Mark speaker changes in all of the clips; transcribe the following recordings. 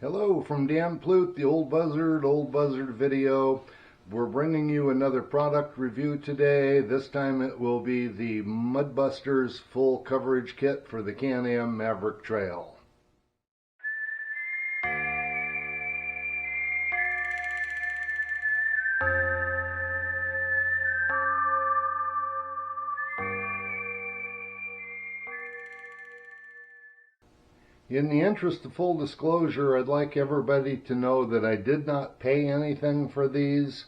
Speaker 1: Hello from Dan Plute, the Old Buzzard video. We're bringing you another product review today. This time it will be the Mudbusters full coverage kit for the Can-Am Maverick Trail. In the interest of full disclosure, I'd like everybody to know that I did not pay anything for these.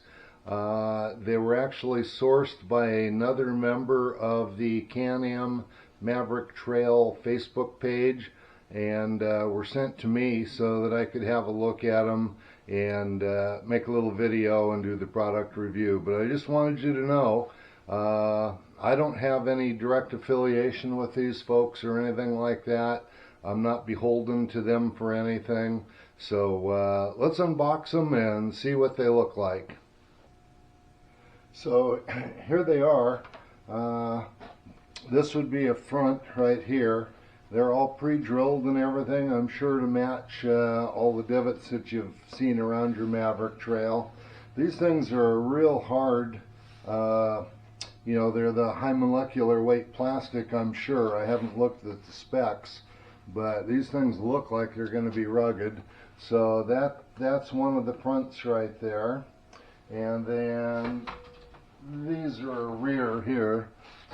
Speaker 1: They were actually sourced by another member of the Can-Am Maverick Trail Facebook page and were sent to me so that I could have a look at them and make a little video and do the product review. But I just wanted you to know I don't have any direct affiliation with these folks or anything like that. I'm not beholden to them for anything. So let's unbox them and see what they look like. So here they are. This would be a front right here. They're all pre-drilled and everything, I'm sure, to match all the divots that you've seen around your Maverick Trail. These things are real hard. You know, they're the high molecular weight plastic, I'm sure. I haven't looked at the specs, but these things look like they're going to be rugged. So that's one of the fronts right there. And then these are rear here.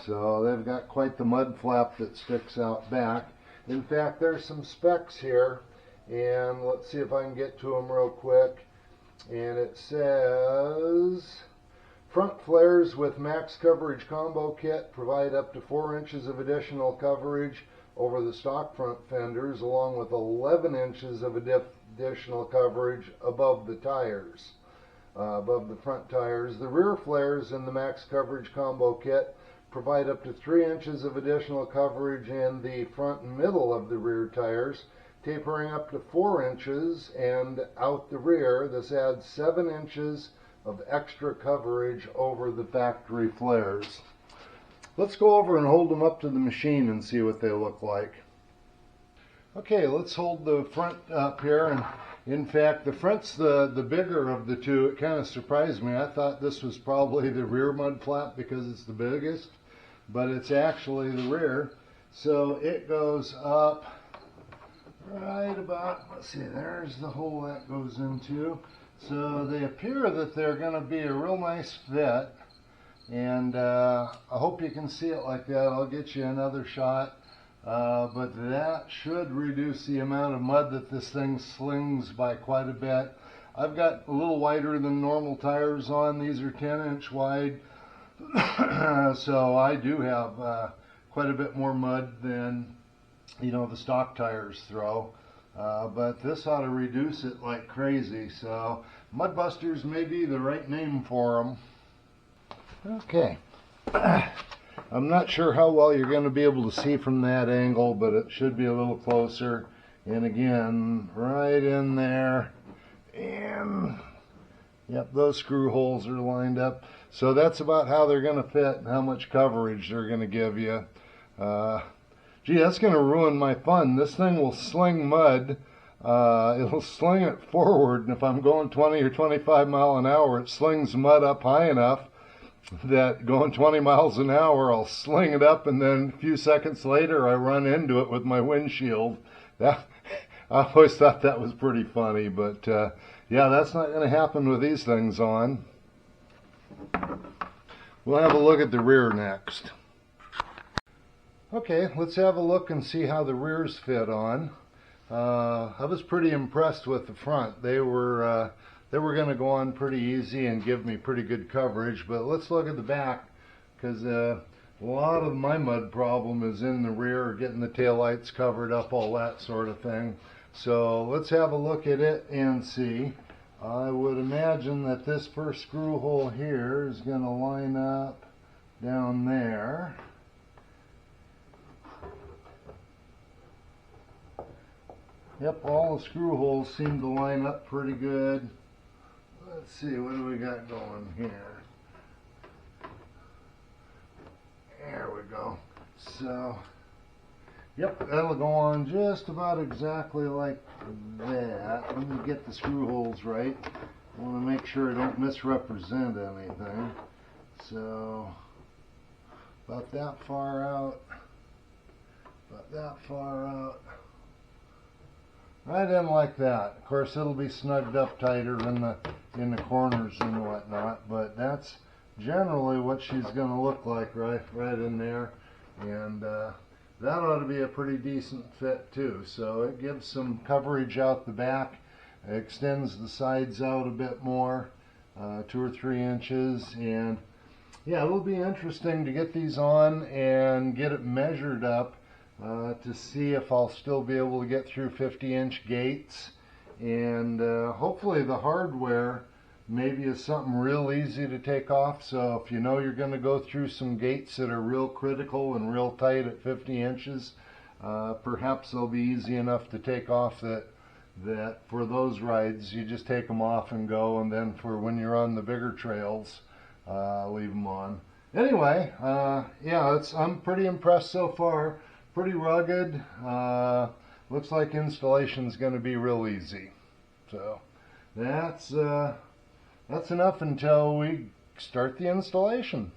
Speaker 1: So they've got quite the mud flap that sticks out back. In fact, there's some specs here, and let's see if I can get to them real quick. And it says, front flares with max coverage combo kit provide up to 4 inches of additional coverage over the stock front fenders, along with 11 inches of additional coverage above the tires, above the front tires. The rear flares in the max coverage combo kit provide up to 3 inches of additional coverage in the front and middle of the rear tires, tapering up to 4 inches and out the rear. This adds 7 inches of extra coverage over the factory flares. Let's go over and hold them up to the machine and see what they look like. Okay, let's hold the front up here. And in fact, the front's the bigger of the two. It kind of surprised me. I thought this was probably the rear mud flap because it's the biggest, but it's actually the rear. So it goes up right about, let's see, there's the hole that goes into. So they appear that they're going to be a real nice fit. And I hope you can see it like that. I'll get you another shot. But that should reduce the amount of mud that this thing slings by quite a bit. I've got a little wider than normal tires on. These are 10-inch wide. So I do have quite a bit more mud than, you know, the stock tires throw. But this ought to reduce it like crazy. So Mudbusters may be the right name for them. Okay, I'm not sure how well you're going to be able to see from that angle, but it should be a little closer. And again, right in there, and yep, those screw holes are lined up. So that's about how they're going to fit and how much coverage they're going to give you. Gee, that's going to ruin my fun. This thing will sling mud. It'll sling it forward, and if I'm going 20 or 25 mile an hour, it slings mud up high enough that going 20 miles an hour, I'll sling it up, and then a few seconds later I run into it with my windshield. I always thought that was pretty funny, but yeah, that's not going to happen with these things on. We'll have a look at the rear next. Okay, let's have a look and see how the rears fit on. I was pretty impressed with the front. They were going to go on pretty easy and give me pretty good coverage, but let's look at the back, because a lot of my mud problem is in the rear, getting the taillights covered up, all that sort of thing. So let's have a look at it and see. I would imagine that this first screw hole here is going to line up down there. Yep, all the screw holes seem to line up pretty good. Let's see, what do we got going here? There we go. So, yep, that'll go on just about exactly like that. that. Let me get the screw holes right. I want to make sure I don't misrepresent anything. So, about that far out. About that far out. Right in like that. Of course, it'll be snugged up tighter in the corners and whatnot, but that's generally what she's going to look like right in there. And that ought to be a pretty decent fit too. So it gives some coverage out the back, it extends the sides out a bit more, 2 or 3 inches, and yeah, it'll be interesting to get these on and get it measured up to see if I'll still be able to get through 50-inch gates. And hopefully the hardware maybe is something real easy to take off. So if you know you're going to go through some gates that are real critical and real tight at 50 inches, perhaps they'll be easy enough to take off that for those rides you just take them off and go, and then for when you're on the bigger trails, leave them on. Anyway, yeah, I'm pretty impressed so far. Pretty rugged. Looks like installation's going to be real easy. So that's enough until we start the installation.